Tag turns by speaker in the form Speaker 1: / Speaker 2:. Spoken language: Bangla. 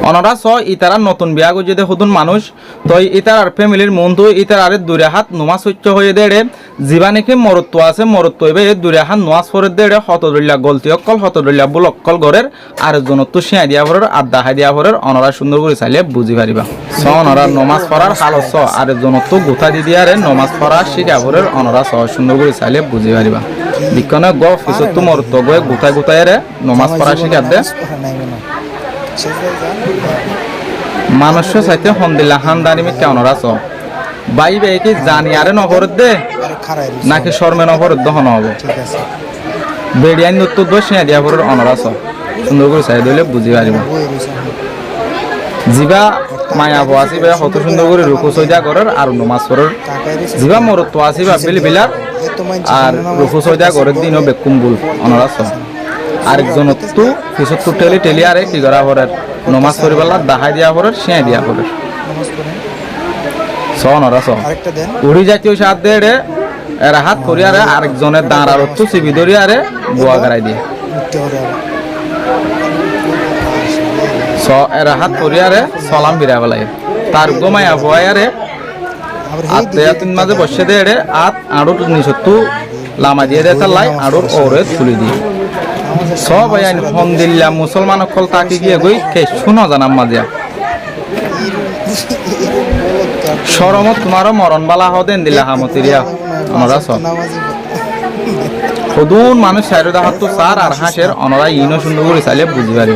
Speaker 1: অনরা স ইতারা নতুন বিয়া গো যদি হুদুন মানুষ তো ইতার ফ্যামিলির মন্তু ইতার দূরে হাত নমাজ হচ্ছ হয়ে দেড়ে জীবানিকে মরত্ব আছে মরত্ব এবে দূরে হাত নমাজ পড়ে দেড়ে হতদুল্লা গলতি অকল হতদুল্লা বুল অকল গড়ের আর জনত সিঁয়া দিয়া ভরের আড্ডা হাই দিয়া ভরের অনরা সুন্দর করে চাইলে বুঝি পারিবা স অনরা নমাজ পড়ার হালত স আর জনত গোথা দি দিয়ারে নমাজ পড়া শিখা ভরের অনরা স সুন্দর করে চাইলে বুঝি পারিবা বিক্ষণে গ ফিসত তো মরত্ব গয়ে গোথায় গোথায় নমাজ পড়া শিখা দে মানুষ চাইতে হন্দিল্লা হান্দানি মি কেমন আছ বাই বাই কি জানি আরে নহরত দে নাকি শর্মে নহরত দহন হবে বেড়িয়ান নতুন দোষ নিয়ে দিয়া পরের অনর আছ সুন্দর করে চাই দিলে বুঝি পারিব জিবা মায়া বো আসিবা কত সুন্দর করে রুকু সইদা করার আর নমাজ পড়ার জিবা মরত তো আসিবা বিলি বিলার আর রুকু সইদা করার দিনও বেকুম বুল অনর আছ আরেকজন তো পিছত তো টেলি টেলি আরে কি করা পড়ার নমাজ পড়িবালা দাহাই দিয়া পড়ার সিঁয়া দিয়া পড়ার সনরা স উড়ি জাতীয় সাত দেড়ে এরা হাত করিয়ারে আরেকজনের দাঁড়ার তো চিবি ধরিয়ারে বোয়া গাড়াই দিয়ে স এরা হাত করিয়ারে সলাম বিরা বেলায় তার গোমায়া বয়ারে আত্মীয়াতিন মাঝে বসে দেড়ে আত আড়ুর নিচত্তু লামা দিয়ে দে তার লাই আড়ুর ওরে তুলি দিয়ে সব আইন ফোন দিল্লা মুসলমান অকল তাকে গিয়ে গই কে শুনো জানাম মাজিয়া সরমত তোমারও মরণ বালা হদেন দিলা হামতিরিয়া অনরা সব সদুন মানুষ চাইরো হাত তো সার আর হাঁসের অনরা ইনো সুন্দর করে চাইলে বুঝি পারিবা।